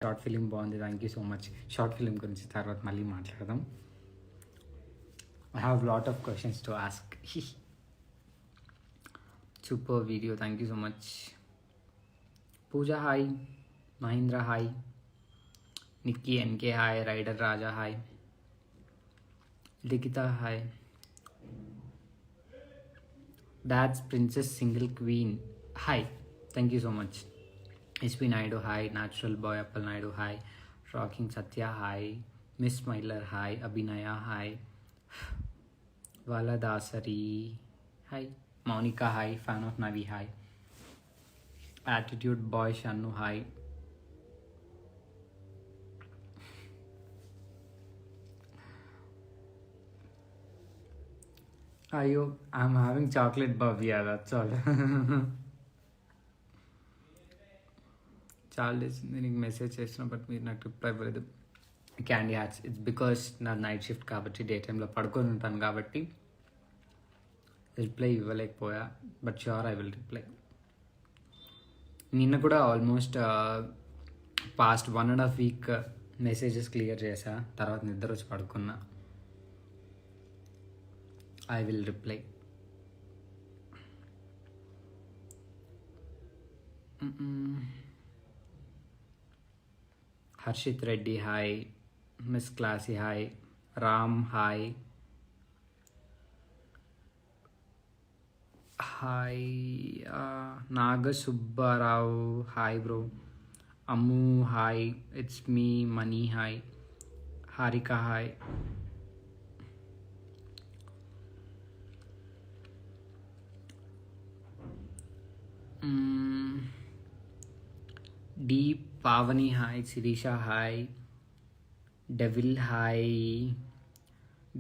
Short film బాగుంది, thank you so much. Short film గురించి తర్వాత మళ్ళీ మాట్లాడదాం. I have lot of questions to ask. Super video, thank you so much. Pooja hi, Mahendra hi, Nikki NK hi, rider Raja hi, Likhitha hi, dad's princess single queen hi, thank you so much. SP Naidu hi, natural boy Appal Naidu hi, rocking Satya hi, miss smiler hi, Abhinaya hi, Valadasari hi, Mounika hi, fan of Navi hi, attitude boy Shannu hi, అయ్యో I'm having chocolate బాబియా, that's all. చాలా చేసింది నీకు message చేసిన, but మీరు నాకు reply ఇవ్వలేదు. Candy hats, it's because నా నైట్ షిఫ్ట్ కాబట్టి, డే టైంలో పడుకొని ఉంటాను కాబట్టి రిప్లై ఇవ్వలేకపోయా, but sure I will reply. నిన్న కూడా almost past 1.5 week messages clear చేశా, తర్వాత నిద్ర వచ్చి పడుకున్నా. I will reply. Harshith Reddy hi, miss classy hi, Ram hi, hi Naga Subbarao hi bro, Ammu hi, it's me money hi, Harika hi, D Pavani hi, Sirisha hi, devil hi,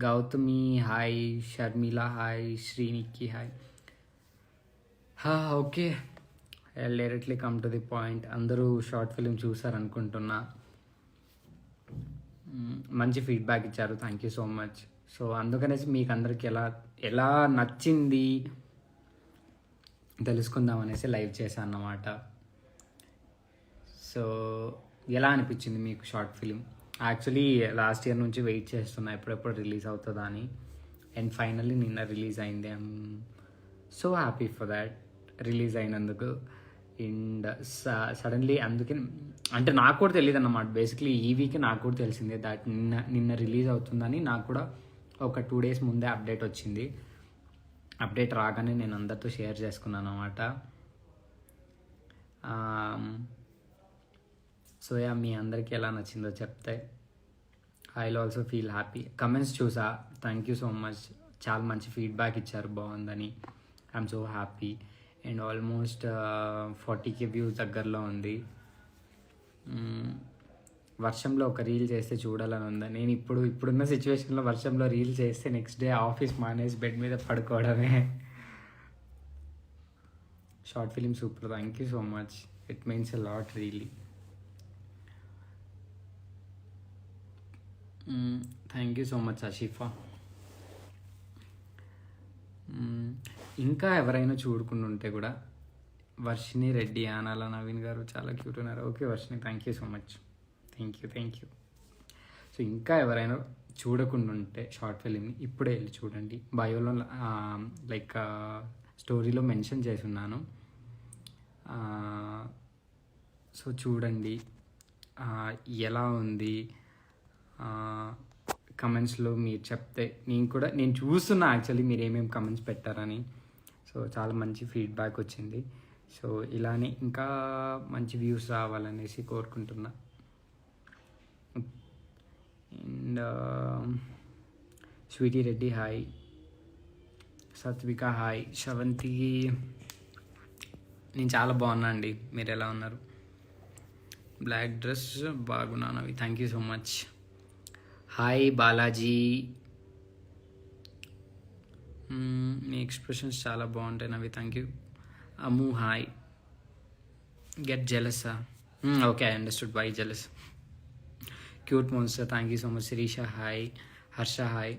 Gautami hi, Sharmila hi, Srinikki hi. Okay, directly come to the point. అందరూ short film చూసారనుకుంటున్నా, మంచి feedback ఇచ్చారు, thank you so much. So అందుకనేసి మీకు అందరికి ఎలా నచ్చింది తెలుసుకుందాం అనేసి లైవ్ చేశాను అన్నమాట. సో ఎలా అనిపించింది మీకు short film? Actually last year నుంచి వెయిట్ చేస్తున్నా ఎప్పుడెప్పుడు రిలీజ్ అవుతుందా అని, అండ్ ఫైనల్లీ నిన్న రిలీజ్ అయింది. I'm so happy for that, release అయినందుకు. అండ్ సడన్లీ అందుకే, అంటే నాకు కూడా తెలియదు అన్నమాట, బేసిక్లీ ఈ వీక్ నాకు కూడా తెలిసిందే దాట్ నిన్న రిలీజ్ అవుతుందని. నాకు కూడా ఒక 2 days ముందే అప్డేట్ వచ్చింది. అప్డేట్ రాగానే నేను అందరితో షేర్ చేసుకున్నాను అన్నమాట. సో యా, మీ అందరికీ ఎలా నచ్చిందో చెప్తే I will also feel happy. Comments చూసా, థ్యాంక్ యూ సో మచ్, చాలా మంచి ఫీడ్బ్యాక్ ఇచ్చారు, బాగుందని. I'm so happy. And almost 40K views దగ్గరలో ఉంది. వర్షంలో ఒక రీల్ చేస్తే చూడాలని ఉంది. నేను ఇప్పుడున్న సిచ్యువేషన్లో వర్షంలో రీల్ చేస్తే నెక్స్ట్ డే ఆఫీస్ మానేసి బెడ్ మీద పడుకోవడమే. Short film super, thank you so much, it means a lot really. Thank you so much Ashifa. ఇంకా ఎవరైనా చూడుకుని ఉంటే కూడా, వర్షిణి రెడ్డి, ఆనాల నవీన్ గారు చాలా క్యూట్ ఉన్నారు. Okay Varshini, thank you so much, thank you. So ఇంకా ఎవరైనా చూడకుండా ఉంటే షార్ట్ ఫిలింని ఇప్పుడే వెళ్ళి చూడండి. బయోలో లైక్ స్టోరీలో మెన్షన్ చేసి ఉన్నాను. సో చూడండి, ఎలా ఉంది కమెంట్స్లో మీరు చెప్తే నేను చూస్తున్నా యాక్చువల్లీ మీరు ఏమేమి కమెంట్స్ పెట్టారని. సో చాలా మంచి ఫీడ్బ్యాక్ వచ్చింది. సో ఇలానే ఇంకా మంచి వ్యూస్ రావాలనేసి కోరుకుంటున్నా. And sweetie Reddy hi, Satvika hi, Shavanthi నేను చాలా బాగున్నా అండి, మీరు ఎలా ఉన్నారు? బ్లాక్ డ్రెస్ బాగున్నాను అవి, thank you so much. Hi Balaji, మీ ఎక్స్ప్రెషన్స్ చాలా బాగుంటాయి Navi, thank you. Ammu hi, get jealous? Okay, I understood why jealous. Cute monster, thank you so much. Sirisha hi, Harsha hi.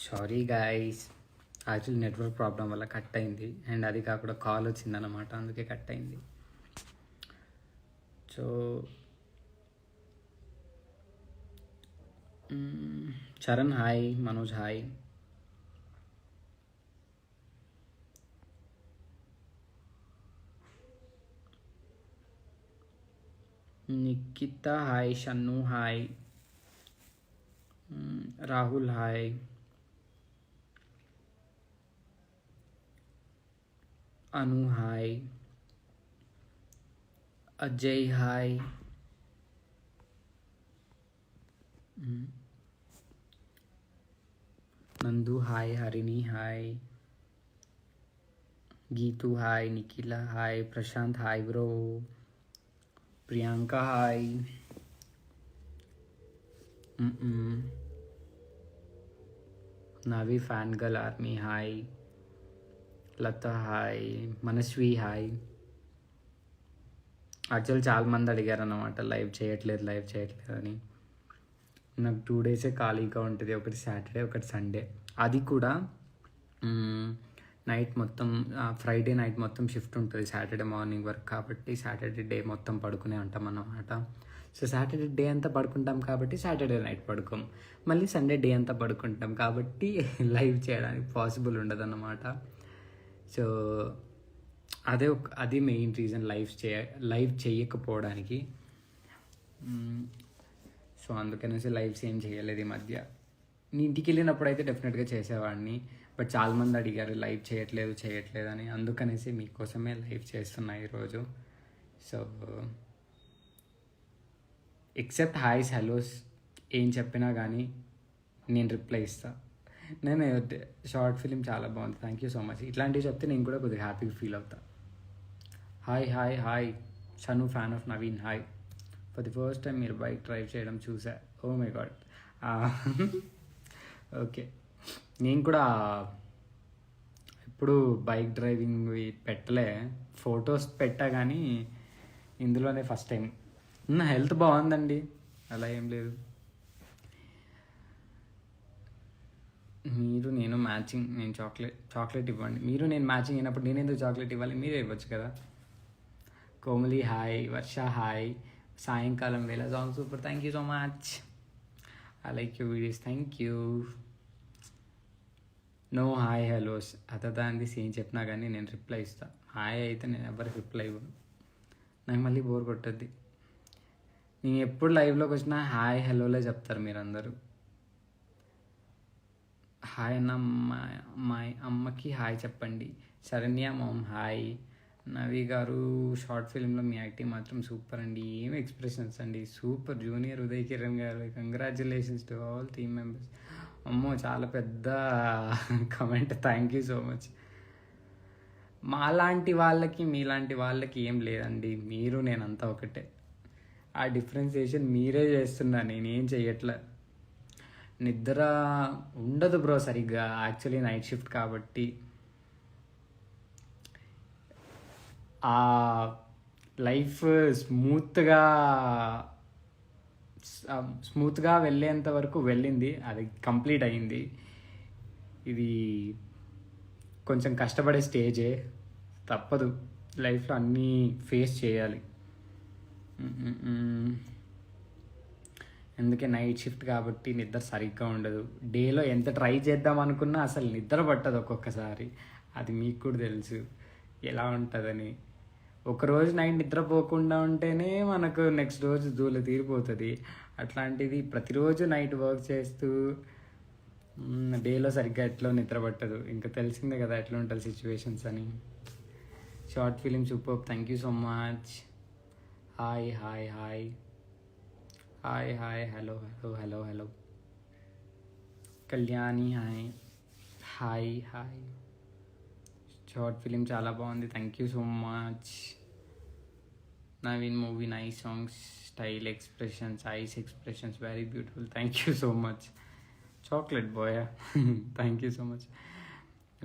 Sorry guys, actually network problem వల్ల cut అయింది, and అది కాకుండా call వచ్చిందన్నమాట, అందుకే cut అయింది. So Charan hi, Manoj hi. Nikhita hi, Shannu hi, Rahul hi, Anu hi, Ajay hi, Nandu hi, Harini hi, Geethu hi, Nikhila hi, Prashanth hi bro, Priyanka hi, Navi fan girl army hi, Latha hi, Manasvi hi. Actual చాలామంది అడిగారు అన్నమాట లైవ్ చేయట్లేదు అని. నాకు 2 డేసే ఖాళీగా ఉంటుంది, ఒకటి సాటర్డే ఒకటి సండే. అది కూడా నైట్ మొత్తం, ఫ్రైడే నైట్ మొత్తం షిఫ్ట్ ఉంటుంది సాటర్డే మార్నింగ్ వరకు, కాబట్టి సాటర్డే డే మొత్తం పడుకునే ఉంటాం అన్నమాట. సో సాటర్డే డే అంతా పడుకుంటాం కాబట్టి సాటర్డే నైట్ పడుకోం, మళ్ళీ సండే డే అంతా పడుకుంటాం కాబట్టి లైవ్ చేయడానికి పాసిబుల్ ఉండదన్నమాట. సో అది మెయిన్ రీజన్ లైవ్ చేయకపోవడానికి. సో అందుకనేసి లైవ్స్ ఏం చేయలేదు ఈ మధ్య. నీ ఇంటికి వెళ్ళినప్పుడు అయితే డెఫినెట్గా చేసేవాడిని, బట్ చాలామంది అడిగారు లైవ్ చేయట్లేదు అని, అందుకనేసి మీకోసమే లైవ్ చేస్తున్నా ఈరోజు. సో ఎక్సెప్ట్ హాయ్స్ హలోస్ ఏం చెప్పినా కానీ నేను రిప్లై ఇస్తాను. నేను షార్ట్ ఫిలిం చాలా బాగుంది, థ్యాంక్ యూ సో మచ్, ఇట్లాంటివి చెప్తే నేను కూడా కొద్దిగా హ్యాపీగా ఫీల్ అవుతా. Hi hi hi, Shanu fan of Naveen hi. For the first time మీరు బైక్ డ్రైవ్ చేయడం చూసా, ఓ మై గాడ్. ఓకే, నేను కూడా ఇప్పుడు బైక్ డ్రైవింగ్ పెట్టలే, ఫొటోస్ పెట్టా కానీ ఇందులోనే ఫస్ట్ టైం. నా హెల్త్ బాగుందండి, అలా ఏం లేదు. మీరు నేను మ్యాచింగ్, నేను చాక్లెట్ ఇవ్వండి, మీరు నేను మ్యాచింగ్ అయినప్పుడు నేను ఎందుకు చాక్లెట్ ఇవ్వాలి, మీరే ఇవ్వచ్చు కదా. కోమలి హాయ్, వర్ష హాయ్, సాయంకాలం వేళ song super, thank you so much, I like you videos, thank you. No hi hellos అతదాన్ని ఏం చెప్పినా కానీ నేను రిప్లై ఇస్తాను. హాయ్ అయితే నేను ఎవరికి రిప్లై ఇవ్వను, నాకు మళ్ళీ బోర్ కొట్టద్ది. నేను ఎప్పుడు లైవ్లోకి వచ్చినా హాయ్ హలోలే చెప్తారు మీరందరూ. హాయ్ అన్న, మా అమ్మకి హాయ్ చెప్పండి. Saranya ma'am hi. Navi garu short ఫిల్మ్లో మీ యాక్టింగ్ మాత్రం సూపర్ అండి, ఏం ఎక్స్ప్రెషన్స్ అండి, super. Junior Uday Kiran garu, congratulations to all team members. అమ్మో చాలా పెద్ద comment, thank you so much. మాలాంటి వాళ్ళకి మీలాంటి వాళ్ళకి ఏం లేదండి, మీరు నేనంతా ఒకటే. ఆ డిఫరెన్సియేషన్ మీరే చేస్తున్నా, నేనేం చెయ్యట్లే. నిద్ర ఉండదు బ్రో సరిగ్గా, యాక్చువల్లీ నైట్ షిఫ్ట్ కాబట్టి. ఆ లైఫ్ స్మూత్గా వెళ్ళేంత వరకు వెళ్ళింది, అది కంప్లీట్ అయింది. ఇది కొంచెం కష్టపడే స్టేజే, తప్పదు, లైఫ్లో అన్నీ ఫేస్ చేయాలి. అందుకే నైట్ షిఫ్ట్ కాబట్టి నిద్ర సరిగ్గా ఉండదు. డేలో ఎంత ట్రై చేద్దాం అనుకున్నా అసలు నిద్ర పట్టదు ఒక్కొక్కసారి, అది మీకు కూడా తెలుసు ఎలా ఉంటుందని. ఒకరోజు నైట్ నిద్రపోకుండా ఉంటేనే మనకు నెక్స్ట్ రోజు దూల తీరిపోతుంది. అట్లాంటిది ప్రతిరోజు నైట్ వర్క్ చేస్తూ డేలో సరిగ్గా ఎట్లా నిద్ర పట్టదు, ఇంకా తెలిసిందే కదా ఎట్లా ఉంటుంది సిచ్యువేషన్స్ అని. Short film super, thank you so much. Hi hi hi hi hi, hello hello hello hello. Kalyani hi hi hi. Short film చాలా బాగుంది, thank you so much. Naveen movie nice songs, style expressions, ice expressions very beautiful, thank you so much. Chocolate boy, thank you so much.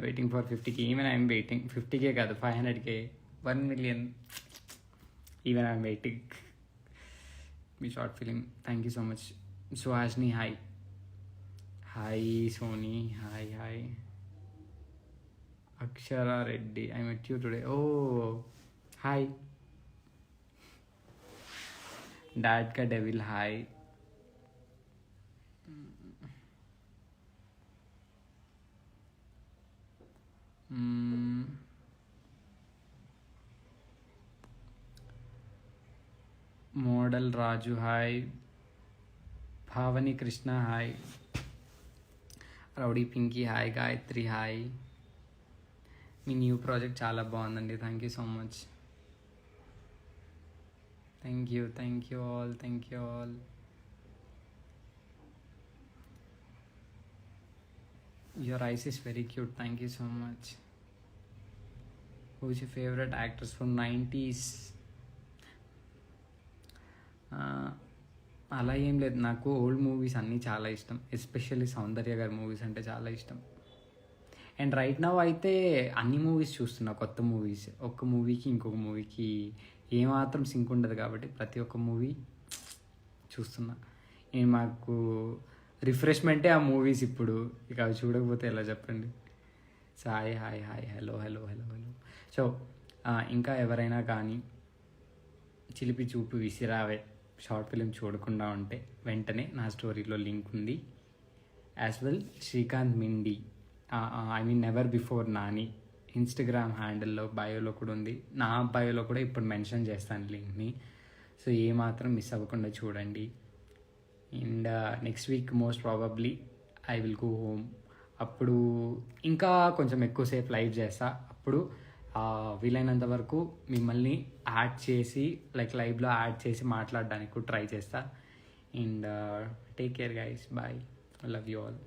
Waiting for 50K, even I'm waiting. 50K కాదు, 500K, 1 million. Even I'm waiting me short film. Thank you so much. Suhasini hi. Hi Sony hi hi. Akshara Reddy I met you today. Oh hi. Dad కా devil hi. Model Raju hi. Bhavani Krishna hi. Rowdy pinky hi. Gayatri hi. మీ new project చాలా బాగుందండి. Thank you so much. Thank you all. Your eyes is very cute. Thank you so much. Who's your favourite actors from 90s? అలా ఏం లేదు, నాకు old movies అన్నీ చాలా ఇష్టం. ఎస్పెషల్లీ సౌందర్య గారి మూవీస్ అంటే చాలా ఇష్టం. అండ్ రైట్ నౌ అయితే అన్ని మూవీస్ చూస్తున్నా, కొత్త మూవీస్. ఒక్క మూవీకి ఇంకొక మూవీకి ఏమాత్రం సింక్ ఉండదు కాబట్టి ప్రతి ఒక్క మూవీ చూస్తున్నా. నేను మాకు రిఫ్రెష్మెంటే ఆ మూవీస్ ఇప్పుడు. ఇక అవి చూడకపోతే ఎలా చెప్పండి. Hi hi hi. Hello. So ఇంకా ఎవరైనా కానీ చిలిపి చూపు విసిరావే షార్ట్ ఫిలిం చూడకుండా ఉంటే వెంటనే నా స్టోరీలో లింక్ ఉంది. యాజ్ వెల్ శ్రీకాంత్ మిండి, I mean never before Nani Instagram హ్యాండిల్లో బయోలో కూడా ఉంది. నా బయోలో కూడా ఇప్పుడు మెన్షన్ చేస్తాను లింక్ని. సో ఏమాత్రం మిస్ అవ్వకుండా చూడండి. And next week most probably I will go home. అప్పుడు ఇంకా కొంచెం ఎక్కువసేపు లైవ్ చేస్తా. అప్పుడు వీలైనంత వరకు మిమ్మల్ని యాడ్ చేసి లైవ్లో యాడ్ చేసి మాట్లాడడానికి కూడా ట్రై చేస్తా. And take care guys. Bye. Love you all.